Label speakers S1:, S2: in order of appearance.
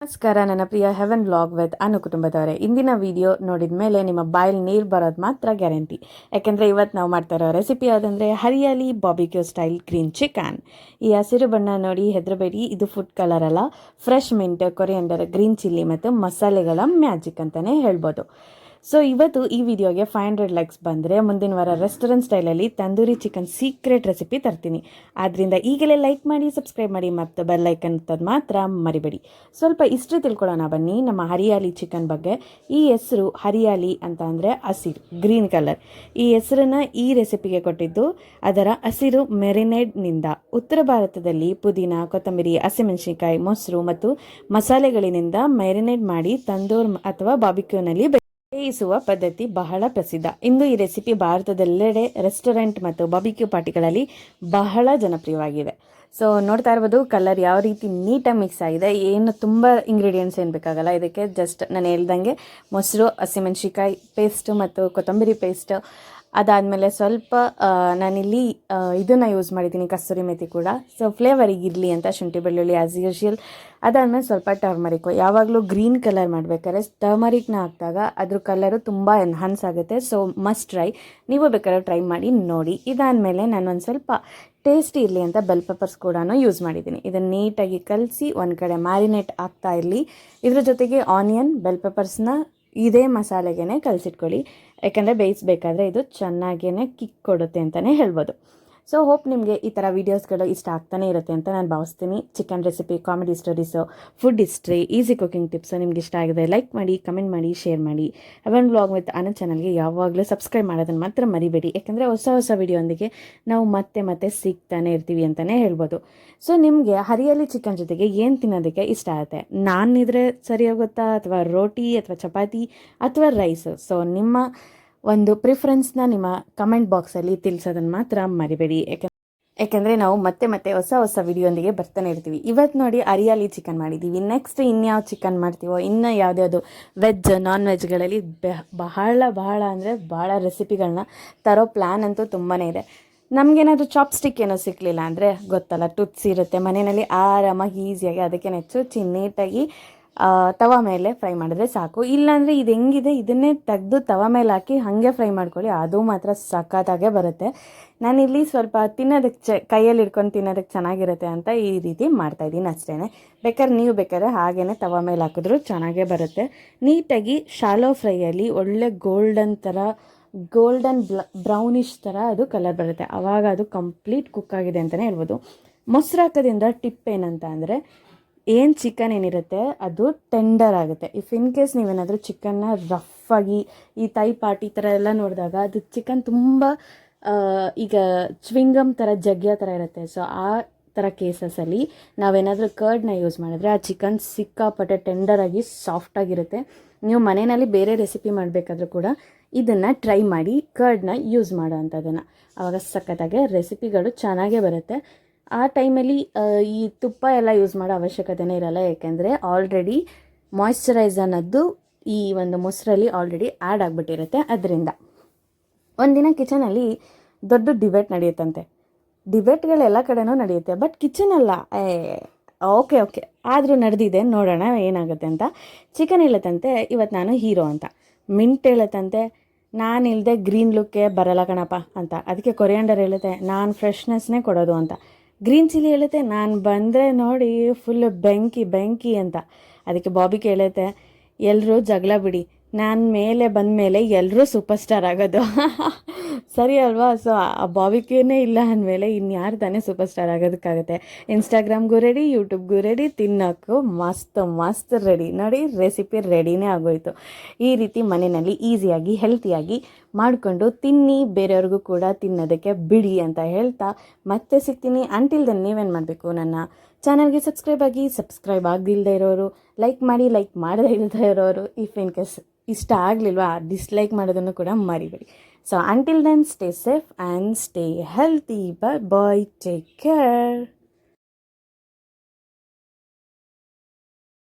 S1: ನಮಸ್ಕಾರ ನನ್ನ ಪ್ರಿಯ Heaven vlog with ಅನು ಕುಟುಂಬದವರೇ. ಇಂದಿನ ವಿಡಿಯೋ ನೋಡಿದ ಮೇಲೆ ನಿಮ್ಮ ಬಾಯಲ್ಲಿ ನೀರು ಬರೋದು ಮಾತ್ರ ಗ್ಯಾರಂಟಿ. ಯಾಕೆಂದರೆ ಇವತ್ತು ನಾವು ಮಾಡ್ತಾ ಇರೋ ರೆಸಿಪಿ ಯಾವುದಂದರೆ hariyali barbecue style green chicken. ಈ ಹಸಿರು ಬಣ್ಣ ನೋಡಿ ಹೆದರಬೇಡಿ, ಇದು ಫುಡ್ ಕಲರ್ ಅಲ್ಲ, fresh mint, coriander, green chilli ಮತ್ತು ಮಸಾಲೆಗಳ ಮ್ಯಾಜಿಕ್ ಅಂತಲೇ ಹೇಳ್ಬೋದು. ಸೊ ಇವತ್ತು ಈ ವಿಡಿಯೋಗೆ 500 ಲೈಕ್ಸ್ ಬಂದರೆ ಮುಂದಿನ ವಾರ ರೆಸ್ಟೋರೆಂಟ್ ಸ್ಟೈಲಲ್ಲಿ ತಂದೂರಿ ಚಿಕನ್ ಸೀಕ್ರೆಟ್ ರೆಸಿಪಿ ತರ್ತೀನಿ. ಆದ್ದರಿಂದ ಈಗಲೇ ಲೈಕ್ ಮಾಡಿ, ಸಬ್ಸ್ಕ್ರೈಬ್ ಮಾಡಿ ಮತ್ತು ಬೆಲ್ ಐಕನ್ ಅಂತದ್ದು ಮಾತ್ರ ಮರಿಬೇಡಿ. ಸ್ವಲ್ಪ ಹಿಸ್ಟ್ರಿ ತಿಳ್ಕೊಳ್ಳೋಣ ಬನ್ನಿ ನಮ್ಮ ಹರಿಯಾಲಿ ಚಿಕನ್ ಬಗ್ಗೆ. ಈ ಹೆಸರು ಹರಿಯಾಲಿ ಅಂತ ಅಂದರೆ ಹಸಿರು, ಗ್ರೀನ್ ಕಲರ್. ಈ ಹೆಸರನ್ನು ಈ ರೆಸಿಪಿಗೆ ಕೊಟ್ಟಿದ್ದು ಅದರ ಹಸಿರು ಮೆರಿನೇಡ್ನಿಂದ. ಉತ್ತರ ಭಾರತದಲ್ಲಿ ಪುದೀನ, ಕೊತ್ತಂಬರಿ, ಹಸಿಮೆಣಸಿನಕಾಯಿ, ಮೊಸರು ಮತ್ತು ಮಸಾಲೆಗಳಿಂದ ಮ್ಯಾರಿನೇಟ್ ಮಾಡಿ ತಂದೂರ್ ಅಥವಾ ಬಾರ್ಬಿಕ್ಯೂನಲ್ಲಿ ಬೇಯಿಸುವ ಪದ್ಧತಿ ಬಹಳ ಪ್ರಸಿದ್ಧ. ಇಂದು ಈ ರೆಸಿಪಿ ಭಾರತದೆಲ್ಲೆಡೆ ರೆಸ್ಟೋರೆಂಟ್ ಮತ್ತು ಬಾರ್ಬಿಕ್ಯೂ ಪಾರ್ಟಿಗಳಲ್ಲಿ ಬಹಳ ಜನಪ್ರಿಯವಾಗಿದೆ. ಸೊ ನೋಡ್ತಾ ಇರ್ಬೋದು ಕಲರ್ ಯಾವ ರೀತಿ ನೀಟಾಗಿ ಮಿಕ್ಸ್ ಆಗಿದೆ. ಏನು ತುಂಬ ಇಂಗ್ರೀಡಿಯೆಂಟ್ಸ್ ಏನು ಬೇಕಾಗಲ್ಲ ಇದಕ್ಕೆ. ಜಸ್ಟ್ ನಾನು ಹೇಳ್ದಂಗೆ ಮೊಸರು, ಹಸಿಮೆಣಸಿಕಾಯಿ ಪೇಸ್ಟು ಮತ್ತು ಕೊತ್ತಂಬರಿ ಪೇಸ್ಟ್. ಅದಾದಮೇಲೆ ಸ್ವಲ್ಪ ನಾನಿಲ್ಲಿ ಇದನ್ನು ಯೂಸ್ ಮಾಡಿದ್ದೀನಿ, ಕಸ್ತೂರಿ ಮೇಥಿ ಕೂಡ. ಸೊ ಫ್ಲೇವರಿಗೆ ಇರಲಿ ಅಂತ ಶುಂಠಿ ಬೆಳ್ಳುಳ್ಳಿ ಆ್ಯಸ್ ಯೂಶುವಲ್. ಅದಾದಮೇಲೆ ಸ್ವಲ್ಪ ಟರ್ಮರಿಕ್ಕು. ಯಾವಾಗಲೂ ಗ್ರೀನ್ ಕಲರ್ ಮಾಡಬೇಕಾದ್ರೆ ಟರ್ಮರಿಕ್ನ ಹಾಕಿದಾಗ ಅದ್ರ ಕಲರು ತುಂಬ ಎನ್ಹಾನ್ಸ್ ಆಗುತ್ತೆ. ಸೊ ಮಸ್ಟ್ ಟ್ರೈ, ನೀವು ಬೇಕಾದ್ರೆ ಟ್ರೈ ಮಾಡಿ ನೋಡಿ. ಇದಾದಮೇಲೆ ನಾನು ಒಂದು ಸ್ವಲ್ಪ ಟೇಸ್ಟಿ ಇರಲಿ ಅಂತ ಬೆಲ್ ಪೆಪ್ಪರ್ಸ್ ಕೂಡ ಯೂಸ್ ಮಾಡಿದ್ದೀನಿ. ಇದನ್ನು ನೀಟಾಗಿ ಕಲಸಿ ಒಂದು ಕಡೆ ಮ್ಯಾರಿನೇಟ್ ಆಗ್ತಾ ಇರಲಿ. ಇದ್ರ ಜೊತೆಗೆ ಆನಿಯನ್, ಬೆಲ್ ಪೆಪ್ಪರ್ಸ್ನ ಇದೇ ಮಸಾಲೆಗೆ ಕಲಸಿಟ್ಕೊಳ್ಳಿ. ಯಾಕಂದರೆ ಬೇಯಿಸಬೇಕಾದ್ರೆ ಇದು ಚೆನ್ನಾಗೇ ಕಿಕ್ ಕೊಡುತ್ತೆ ಅಂತಲೇ ಹೇಳ್ಬೋದು. ಸೊ ಹೋಪ್ ನಿಮಗೆ ಈ ಥರ ವೀಡಿಯೋಸ್ಗಳು ಇಷ್ಟ ಆಗ್ತಾನೆ ಇರುತ್ತೆ ಅಂತ ನಾನು ಭಾವಿಸ್ತೀನಿ. Chicken recipe, comedy stories, food history, easy cooking tips ನಿಮ್ಗೆ ಇಷ್ಟ ಆಗಿದೆ ಲೈಕ್ ಮಾಡಿ, ಕಮೆಂಟ್ ಮಾಡಿ, ಶೇರ್ ಮಾಡಿ. ಹೆವೆನ್ ವ್ಲಾಗ್ ವಿತ್ ಅನು ಚಾನಲ್ಗೆ ಯಾವಾಗಲೂ ಸಬ್ಸ್ಕ್ರೈಬ್ ಮಾಡೋದನ್ನು ಮಾತ್ರ ಮರಿಬೇಡಿ. ಯಾಕಂದರೆ ಹೊಸ ವಿಡಿಯೋಂದಿಗೆ ನಾವು ಮತ್ತೆ ಸಿಗ್ತಾನೆ ಇರ್ತೀವಿ ಅಂತಲೇ ಹೇಳ್ಬೋದು. ಸೊ ನಿಮಗೆ ಹರಿಯಾಲಿ ಚಿಕನ್ ಜೊತೆಗೆ ಏನು ತಿನ್ನೋದಕ್ಕೆ ಇಷ್ಟ ಆಗುತ್ತೆ? ನಾನಿದ್ರೆ ಸರಿ ಹೋಗುತ್ತಾ, ಅಥವಾ ರೋಟಿ, ಅಥವಾ ಚಪಾತಿ, ಅಥವಾ ರೈಸು? ಸೊ ನಿಮ್ಮ ಒಂದು ಪ್ರಿಫರೆನ್ಸ್ನ ನಿಮ್ಮ ಕಮೆಂಟ್ ಬಾಕ್ಸಲ್ಲಿ ತಿಳಿಸೋದನ್ನು ಮಾತ್ರ ಮರಿಬೇಡಿ. ಯಾಕೆಂದರೆ ನಾವು ಮತ್ತೆ ಹೊಸ ವಿಡಿಯೋಂದಿಗೆ ಬರ್ತಾನೆ ಇರ್ತೀವಿ. ಇವತ್ತು ನೋಡಿ ಹರಿಯಾಲಿ ಚಿಕನ್ ಮಾಡಿದ್ದೀವಿ. ನೆಕ್ಸ್ಟ್ ಇನ್ಯಾವ ಚಿಕನ್ ಮಾಡ್ತೀವೋ, ಇನ್ನು ಯಾವುದ್ಯಾವುದು ವೆಜ್, ನಾನ್ ವೆಜ್ಗಳಲ್ಲಿ ಬಹಳ ಅಂದರೆ ಬಹಳ ರೆಸಿಪಿಗಳನ್ನ ತರೋ ಪ್ಲ್ಯಾನ್ ಅಂತೂ ತುಂಬಾ ಇದೆ. ನಮಗೇನಾದರೂ ಚಾಪ್ಸ್ಟಿಕ್ ಏನೋ ಸಿಕ್ಕಲಿಲ್ಲ ಅಂದರೆ ಗೊತ್ತಲ್ಲ, ಟುತ್ಸ್ ಇರುತ್ತೆ ಮನೆಯಲ್ಲಿ, ಆರಾಮಾಗಿ ಈಸಿಯಾಗಿ ಅದಕ್ಕೆ ನೆಚ್ಚು ನೀಟಾಗಿ ತವಾ ಮೇಲೆ ಫ್ರೈ ಮಾಡಿದ್ರೆ ಸಾಕು. ಇಲ್ಲಾಂದರೆ ಇದು ಹೆಂಗಿದೆ, ಇದನ್ನೇ ತೆಗೆದು ತವಾ ಮೇಲೆ ಹಾಕಿ ಹಾಗೆ ಫ್ರೈ ಮಾಡ್ಕೊಳ್ಳಿ, ಅದು ಮಾತ್ರ ಸಖತ್ತಾಗೇ ಬರುತ್ತೆ. ನಾನಿಲ್ಲಿ ಸ್ವಲ್ಪ ತಿನ್ನೋದಕ್ಕೆ ಕೈಯಲ್ಲಿ ಇಟ್ಕೊಂಡು ತಿನ್ನೋದಕ್ಕೆ ಚೆನ್ನಾಗಿರುತ್ತೆ ಅಂತ ಈ ರೀತಿ ಮಾಡ್ತಾಯಿದ್ದೀನಿ ಅಷ್ಟೇ. ನೀವು ಬೇಕಾದ್ರೆ ಹಾಗೇ ತವಾ ಮೇಲೆ ಹಾಕಿದ್ರೂ ಚೆನ್ನಾಗೇ ಬರುತ್ತೆ. ನೀಟಾಗಿ ಶಾಲೋ ಫ್ರೈಯಲ್ಲಿ ಒಳ್ಳೆ ಗೋಲ್ಡನ್ ಬ್ರೌನಿಷ್ ಥರ ಅದು ಕಲರ್ ಬರುತ್ತೆ. ಆವಾಗ ಅದು ಕಂಪ್ಲೀಟ್ ಕುಕ್ ಆಗಿದೆ ಅಂತಲೇ ಹೇಳ್ಬೋದು. ಮೊಸರು ಹಾಕೋದ್ರಿಂದ ಟಿಪ್ ಏನಂತ ಅಂದರೆ, ಏನು ಚಿಕನ್ ಏನಿರುತ್ತೆ ಅದು ಟೆಂಡರ್ ಆಗುತ್ತೆ. ಇಫ್ ಇನ್ ಕೇಸ್ ನೀವೇನಾದರೂ ಚಿಕನ್ನ ರಫಾಗಿ ಈ ತೈ ಪಾಟ್ ಈ ಥರ ಎಲ್ಲ ನೋಡಿದಾಗ ಅದು ಚಿಕನ್ ತುಂಬ ಈಗ ಚ್ವಿಂಗಮ್ ಥರ ಜಗ್ಗಿಯೋ ಥರ ಇರುತ್ತೆ. ಸೊ ಆ ಥರ ಕೇಸಸಲ್ಲಿ ನಾವೇನಾದರೂ ಕರ್ಡ್ನ ಯೂಸ್ ಮಾಡಿದ್ರೆ ಆ ಚಿಕನ್ ಸಿಕ್ಕಾಪಟ್ಟೆ ಟೆಂಡರಾಗಿ ಸಾಫ್ಟಾಗಿರುತ್ತೆ. ನೀವು ಮನೆಯಲ್ಲಿ ಬೇರೆ ರೆಸಿಪಿ ಮಾಡಬೇಕಾದ್ರೂ ಕೂಡ ಇದನ್ನು ಟ್ರೈ ಮಾಡಿ, ಕರ್ಡ್ನ ಯೂಸ್ ಮಾಡೋ ಅಂಥದ್ದನ್ನು. ಆವಾಗ ಸಖತ್ತಾಗೆ ರೆಸಿಪಿಗಳು ಚೆನ್ನಾಗೇ ಬರುತ್ತೆ. ಆ ಟೈಮಲ್ಲಿ ಈ ತುಪ್ಪ ಎಲ್ಲ ಯೂಸ್ ಮಾಡೋ ಅವಶ್ಯಕತೆನೇ ಇರಲ್ಲ. ಯಾಕೆಂದರೆ ಆಲ್ರೆಡಿ ಮಾಯ್ಶ್ಚರೈಸ್ ಅನ್ನೋದು ಈ ಒಂದು ಮೊಸರಲ್ಲಿ ಆಲ್ರೆಡಿ ಆ್ಯಡ್ ಆಗಿಬಿಟ್ಟಿರುತ್ತೆ. ಅದರಿಂದ ಒಂದಿನ ಕಿಚನಲ್ಲಿ ದೊಡ್ಡ ಡಿಬೇಟ್ ನಡೆಯುತ್ತಂತೆ. ಡಿಬೇಟ್ಗಳೆಲ್ಲ ಕಡೆನೂ ನಡೆಯುತ್ತೆ, ಬಟ್ ಕಿಚನಲ್ಲ. ಓಕೆ ಆದರೂ ನಡೆದಿದೆ, ನೋಡೋಣ ಏನಾಗುತ್ತೆ ಅಂತ. ಚಿಕನ್ ಹೇಳುತ್ತಂತೆ ಇವತ್ತು ನಾನು ಹೀರೋ ಅಂತ. ಮಿಂಟ್ ಹೇಳುತ್ತಂತೆ ನಾನು ಇಲ್ಲದೆ ಗ್ರೀನ್ ಲುಕ್ಕೇ ಬರಲ್ಲ ಕಣಪ್ಪ ಅಂತ. ಅದಕ್ಕೆ ಕೊರಿಯಂಡರ್ ಹೇಳುತ್ತೆ ನಾನು ಫ್ರೆಶ್ನೆಸ್ನೇ ಕೊಡೋದು ಅಂತ. ಗ್ರೀನ್ ಚಿಲ್ಲಿ ಹೇಳುತ್ತೆ ನಾನು ಬಂದರೆ ನೋಡಿ ಫುಲ್ ಬೆಂಕಿ ಅಂತ. ಅದಕ್ಕೆ ಬಾರ್ಬಿಕ್ಯೂ ಹೇಳುತ್ತೆ ಎಲ್ಲರೂ ಜಗಳ ಬಿಡಿ, ನಾನು ಮೇಲೆ ಬಂದ ಮೇಲೆ ಎಲ್ಲರೂ ಸೂಪರ್ ಸ್ಟಾರ್ ಆಗೋದು. ಸರಿ ಅಲ್ವಾ? ಸೊ ಆ ಬಾರ್ಬಿಕ್ಯೂನೇ ಇಲ್ಲ ಅಂದಮೇಲೆ ಇನ್ಯಾರು ತಾನೇ ಸೂಪರ್ ಸ್ಟಾರ್ ಆಗೋದಕ್ಕಾಗುತ್ತೆ? ಇನ್ಸ್ಟಾಗ್ರಾಮ್ಗೂ ರೆಡಿ, ಯೂಟ್ಯೂಬ್ಗೂ ರೆಡಿ, ತಿನ್ನೋಕ್ಕೂ ಮಸ್ತ್ ರೆಡಿ. ನೋಡಿ ರೆಸಿಪಿ ರೆಡಿನೇ ಆಗೋಯ್ತು. ಈ ರೀತಿ ಮನೆಯಲ್ಲಿ ಈಸಿಯಾಗಿ ಹೆಲ್ತಿಯಾಗಿ ಮಾಡಿಕೊಂಡು ತಿನ್ನಿ, ಬೇರೆಯವ್ರಿಗೂ ಕೂಡ ತಿನ್ನೋದಕ್ಕೆ ಬಿಡಿ ಅಂತ ಹೇಳ್ತಾ ಮತ್ತೆ ಸಿಗ್ತೀನಿ. ಅಂಟಿಲ್ ದೆನ್ ನೀವೇನು ಮಾಡಬೇಕು, ನನ್ನ ಚಾನಲ್ಗೆ ಸಬ್ಸ್ಕ್ರೈಬ್ ಆಗದಿಲ್ಲದೆ ಇರೋರು ಲೈಕ್ ಮಾಡಿ, ಲೈಕ್ ಮಾಡದೇ ಇಲ್ಲದೆ ಇರೋರು ಇಫ್ ಇನ್ ಕೇಸ್ ಇಷ್ಟ ಆಗಲಿಲ್ವಾ ಡಿಸ್ಲೈಕ್ ಮಾಡೋದನ್ನು ಕೂಡ ಮರಿಬೇಡಿ. So until then stay safe and stay healthy. Bye, take care.